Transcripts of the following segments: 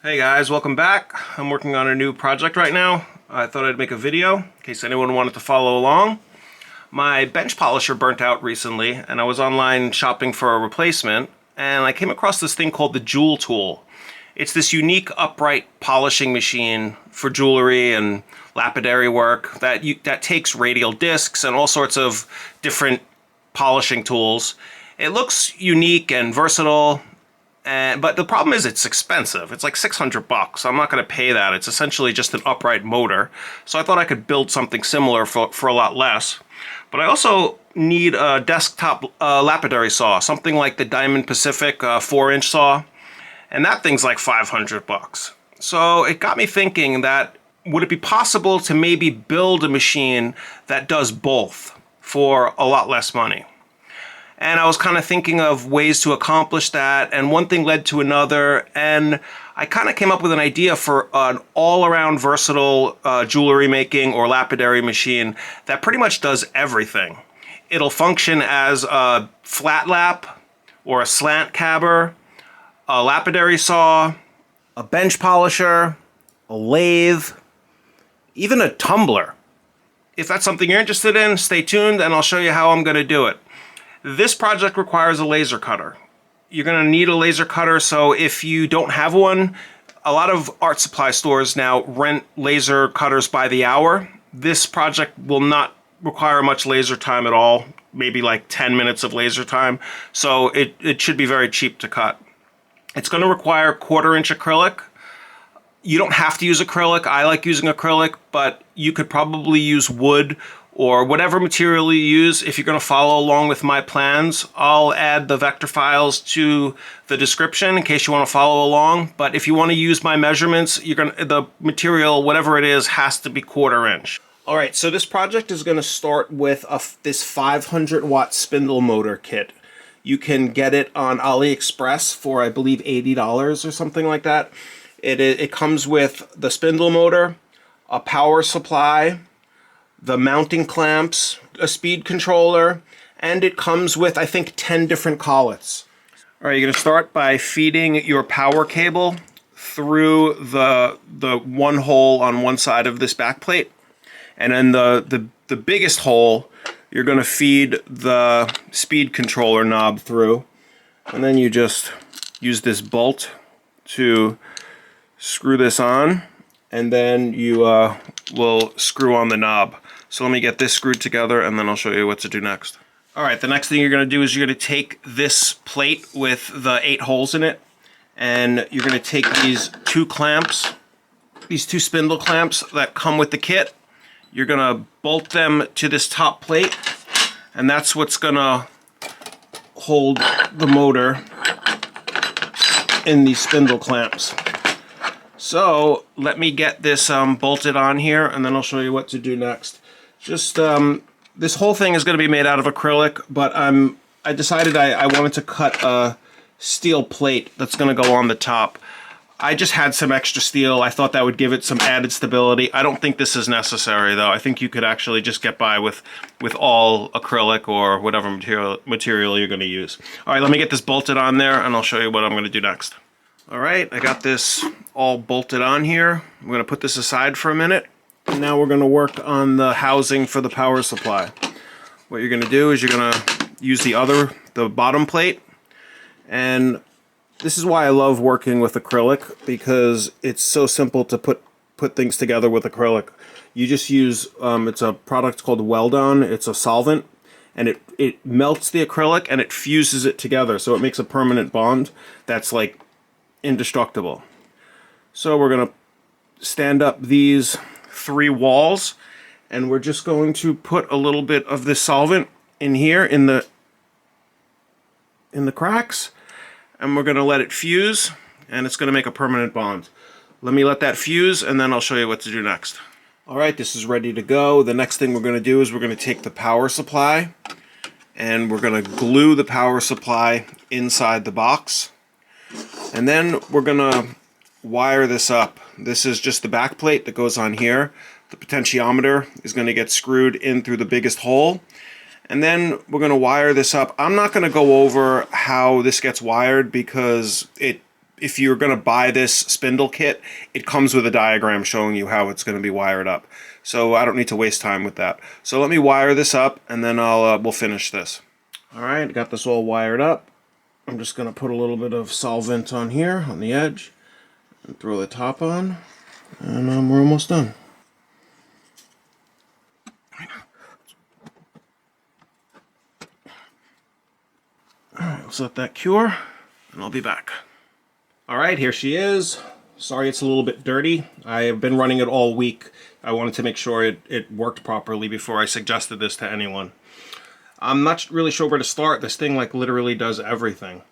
Hey guys, welcome back. I'm working on a new project right now. I thought I'd make a video in case anyone wanted to follow along. My bench polisher burnt out recently and I was online shopping for a replacement and I came across this thing called the Jewel Tool. It's this unique upright polishing machine for jewelry and lapidary work that takes radial discs and all sorts of different polishing tools. It looks unique and versatile. But the problem is it's expensive. It's like $600. I'm not going to pay that. It's essentially just an upright motor. So I thought I could build something similar for a lot less. But I also need a desktop lapidary saw, something like the Diamond Pacific 4-inch saw. And that thing's like $500. So it got me thinking that would it be possible to maybe build a machine that does both for a lot less money? And I was kind of thinking of ways to accomplish that, and one thing led to another, and I kind of came up with an idea for an all-around versatile jewelry making or lapidary machine that pretty much does everything. It'll function as a flat lap or a slant cabber, a lapidary saw, a bench polisher, a lathe, even a tumbler. If that's something you're interested in, stay tuned and I'll show you how I'm going to do it. This project requires a laser cutter. You're going to need a laser cutter, so if you don't have one, a lot of art supply stores now rent laser cutters by the hour. This project will not require much laser time at all, maybe like 10 minutes of laser time, so it should be very cheap to cut. It's going to require 1/4-inch acrylic. You don't have to use acrylic. I like using acrylic, but you could probably use wood or whatever material you use. If you're going to follow along with my plans, I'll add the vector files to the description in case you want to follow along. But if you want to use my measurements, the material, whatever it is, has to be 1/4-inch. All right, so this project is going to start with this 500-watt spindle motor kit. You can get it on AliExpress for, I believe, $80 or something like that. It comes with the spindle motor, a power supply, the mounting clamps, a speed controller, and it comes with, I think, 10 different collets. All right, you're going to start by feeding your power cable through the one hole on one side of this back plate, and then the biggest hole you're going to feed the speed controller knob through, and then you just use this bolt to screw this on, and then you will screw on the knob. So let me get this screwed together and then I'll show you what to do next. All right, the next thing you're going to do is you're going to take this plate with the 8 holes in it, and you're going to take these 2 clamps, these 2 spindle clamps that come with the kit. You're going to bolt them to this top plate, and that's what's going to hold the motor in these spindle clamps. So let me get this bolted on here and then I'll show you what to do next. Just this whole thing is going to be made out of acrylic, but I decided I wanted to cut a steel plate that's going to go on the top. I just had some extra steel. I thought that would give it some added stability. I don't think this is necessary though. I think you could actually just get by with all acrylic or whatever material you're going to use. All right, let me get this bolted on there and I'll show you what I'm going to do next. All right, I got this all bolted on here. I'm going to put this aside for a minute. And now we're going to work on the housing for the power supply. What you're going to do is you're going to use the bottom plate. And this is why I love working with acrylic, because it's so simple to put things together with acrylic. You just use, it's a product called Weldon. It's a solvent. And it melts the acrylic and it fuses it together. So it makes a permanent bond that's like indestructible. So we're going to stand up these 3 walls and we're just going to put a little bit of this solvent in here in the cracks, and we're going to let it fuse and it's going to make a permanent bond. Let me let that fuse and then I'll show you what to do next. All right, this is ready to go. The next thing we're going to do is we're going to take the power supply and we're going to glue the power supply inside the box. And then we're going to wire this up. This is just the back plate that goes on here. The potentiometer is going to get screwed in through the biggest hole. And then we're going to wire this up. I'm not going to go over how this gets wired because it if you're going to buy this spindle kit, it comes with a diagram showing you how it's going to be wired up. So I don't need to waste time with that. So let me wire this up, and then we'll finish this. All right, got this all wired up. I'm just going to put a little bit of solvent on here on the edge and throw the top on, and we're almost done. All right, let's let that cure, and I'll be back. All right, here she is. Sorry it's a little bit dirty. I have been running it all week. I wanted to make sure it worked properly before I suggested this to anyone. I'm not really sure where to start. This thing like literally does everything.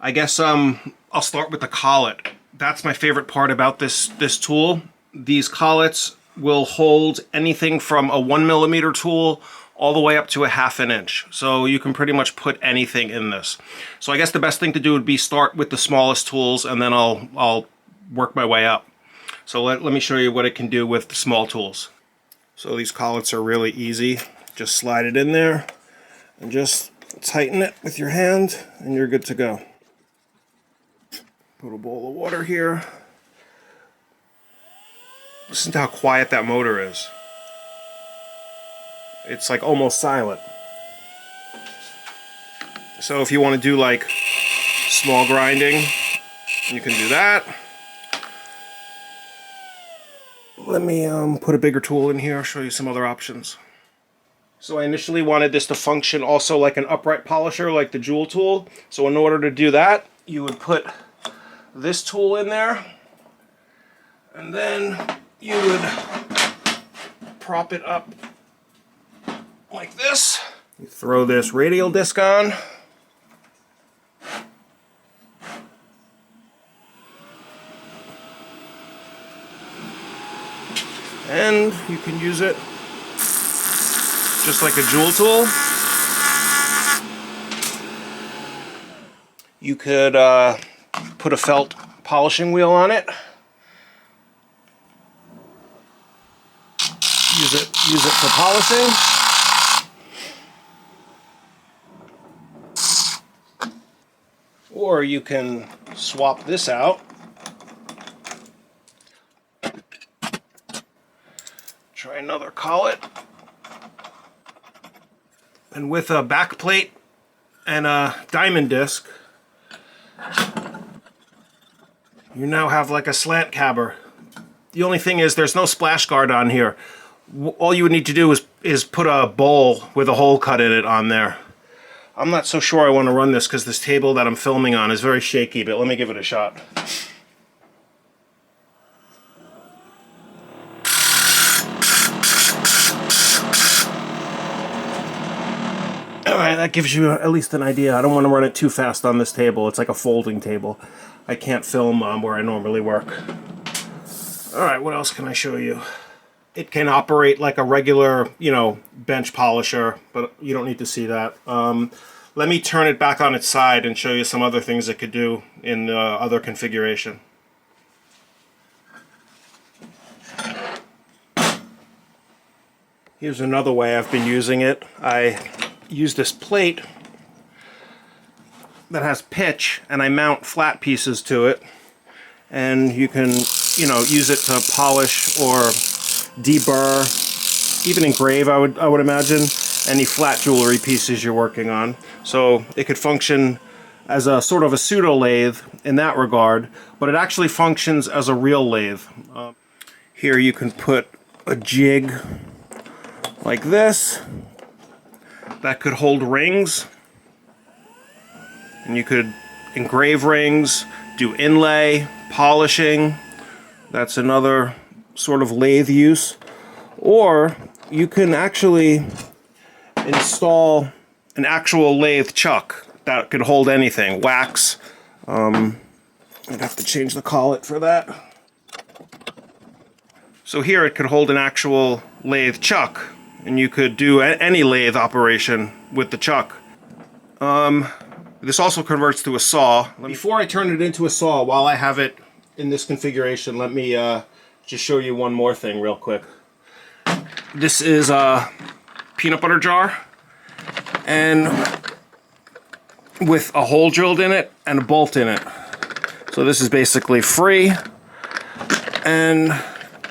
I guess I'll start with the collet. That's my favorite part about this tool. These collets will hold anything from a 1mm tool all the way up to a 1/2 inch. So you can pretty much put anything in this. So I guess the best thing to do would be start with the smallest tools, and then I'll work my way up. So let me show you what it can do with the small tools. So these collets are really easy. Just slide it in there and just tighten it with your hand, and you're good to go. Put a bowl of water here. Listen to how quiet that motor is. It's like almost silent. So if you want to do like small grinding, you can do that. Let me put a bigger tool in here. I'll show you some other options. So I initially wanted this to function also like an upright polisher, like the Jewel tool. So in order to do that, you would put this tool in there, and then you would prop it up like this. You throw this radial disc on. And you can use it just like a Jewel tool. You could put a felt polishing wheel on it. Use it for polishing. Or you can swap this out. Try another collet. And with a back plate and a diamond disc, you now have like a slant cabber. The only thing is there's no splash guard on here. All you would need to do is put a bowl with a hole cut in it on there. I'm not so sure I want to run this because this table that I'm filming on is very shaky, but let me give it a shot. Alright, that gives you at least an idea. I don't want to run it too fast on this table. It's like a folding table. I can't film where I normally work. Alright, what else can I show you? It can operate like a regular, bench polisher, but you don't need to see that. Let me turn it back on its side and show you some other things it could do in the other configuration. Here's another way I've been using it. I use this plate that has pitch, and I mount flat pieces to it, and you can, use it to polish or deburr, even engrave, I would imagine, any flat jewelry pieces you're working on. So it could function as a sort of a pseudo lathe in that regard, but it actually functions as a real lathe. Here you can put a jig like this that could hold rings, and you could engrave rings, do inlay, polishing. That's another sort of lathe use. Or you can actually install an actual lathe chuck that could hold anything. Wax. I'd have to change the collet for that. So here it could hold an actual lathe chuck, and you could do any lathe operation with the chuck. This also converts to a saw. Before I turn it into a saw, while I have it in this configuration, let me just show you one more thing real quick. This is a peanut butter jar, and with a hole drilled in it and a bolt in it. So this is basically free, and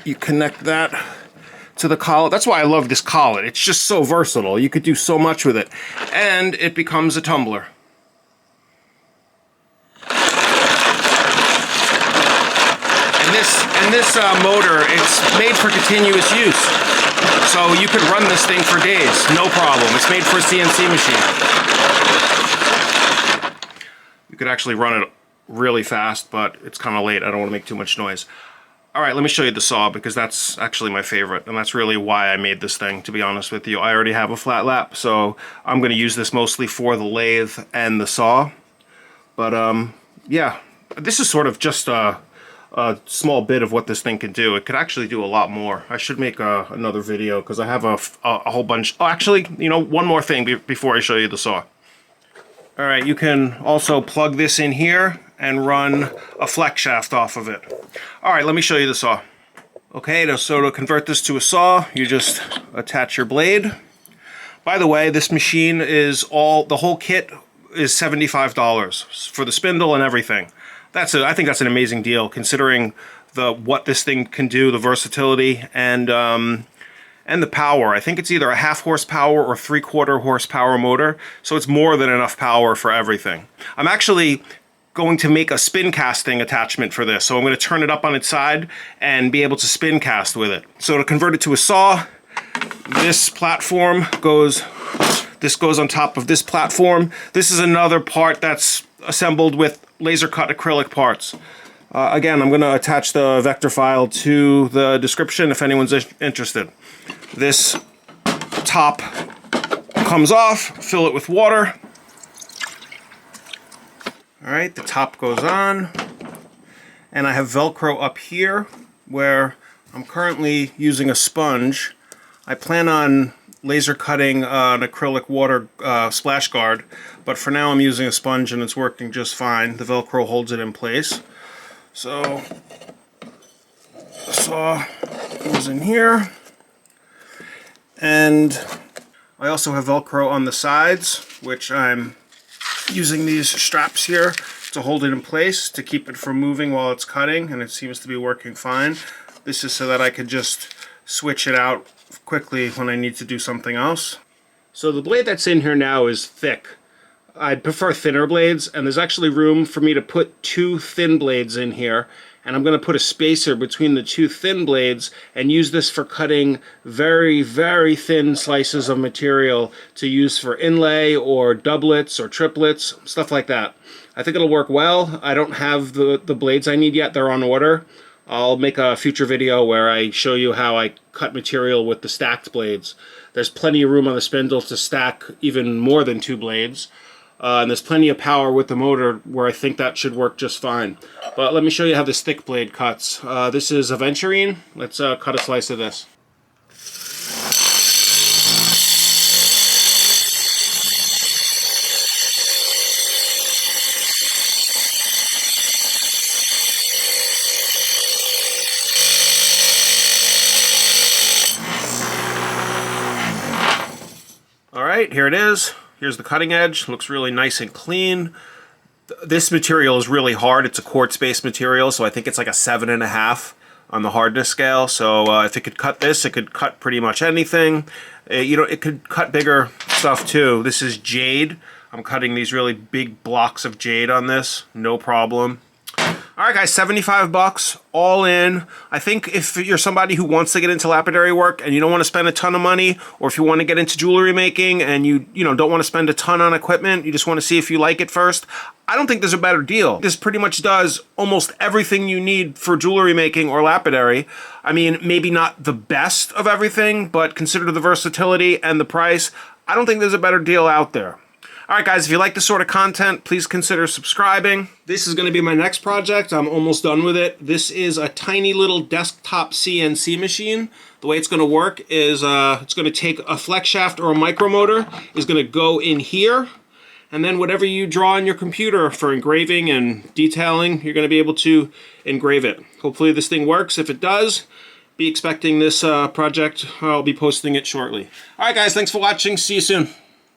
you connect that to the collet. That's why I love this collet. It's just so versatile. You could do so much with it. And it becomes a tumbler. And this motor, it's made for continuous use. So you could run this thing for days, no problem. It's made for a CNC machine. You could actually run it really fast, but it's kind of late. I don't want to make too much noise. All right, let me show you the saw, because that's actually my favorite, and that's really why I made this thing, to be honest with you. I already have a flat lap, so I'm going to use this mostly for the lathe and the saw. But yeah, this is sort of just a small bit of what this thing can do. It could actually do a lot more. I should make another video, because I have a whole bunch. Oh, actually, you know, one more thing before I show you the saw. All right, you can also plug this in here and run a flex shaft off of it. All right, let me show you the saw. Okay, so to convert this to a saw, you just attach your blade. By the way, this machine is the whole kit is $75 for the spindle and everything. I think that's an amazing deal, considering what this thing can do, the versatility, and the power. I think it's either a 1/2 horsepower or 3/4 horsepower motor, so it's more than enough power for everything. I'm actually going to make a spin casting attachment for this, so I'm going to turn it up on its side and be able to spin cast with it. So to convert it to a saw, this platform goes on top of this platform. This is another part that's assembled with laser cut acrylic parts. Again, I'm going to attach the vector file to the description if anyone's interested. This top comes off, fill it with water. All right, the top goes on, and I have Velcro up here where I'm currently using a sponge. I plan on laser cutting an acrylic water splash guard, but for now I'm using a sponge and it's working just fine. The Velcro holds it in place. So the saw goes in here, and I also have Velcro on the sides, which I'm using these straps here to hold it in place to keep it from moving while it's cutting, and it seems to be working fine. This is so that I could just switch it out quickly when I need to do something else. So the blade that's in here now is thick. I'd prefer thinner blades, and there's actually room for me to put 2 thin blades in here, and I'm going to put a spacer between the 2 thin blades and use this for cutting very, very thin slices of material to use for inlay or doublets or triplets, stuff like that. I think it'll work well. I don't have the blades I need yet. They're on order. I'll make a future video where I show you how I cut material with the stacked blades. There's plenty of room on the spindle to stack even more than 2 blades. And there's plenty of power with the motor where I think that should work just fine. But let me show you how this thick blade cuts. This is aventurine. Let's cut a slice of this. All right, here it is. Here's the cutting edge. Looks really nice and clean. This material is really hard. It's a quartz-based material, so I think it's like a 7.5 on the hardness scale. So if it could cut this, it could cut pretty much anything. You know, it could cut bigger stuff too. This is jade. I'm cutting these really big blocks of jade on this. No problem. All right, guys, $75 all in. I think if you're somebody who wants to get into lapidary work and you don't want to spend a ton of money, or if you want to get into jewelry making and you don't want to spend a ton on equipment, you just want to see if you like it first, I don't think there's a better deal. This pretty much does almost everything you need for jewelry making or lapidary. I mean, maybe not the best of everything, but consider the versatility and the price, I don't think there's a better deal out there. Alright guys, if you like this sort of content, please consider subscribing. This is going to be my next project. I'm almost done with it. This is a tiny little desktop CNC machine. The way it's going to work is it's going to take a flex shaft or a micromotor, is going to go in here, and then whatever you draw on your computer for engraving and detailing, you're going to be able to engrave it. Hopefully this thing works. If it does, be expecting this project. I'll be posting it shortly. Alright guys, thanks for watching. See you soon.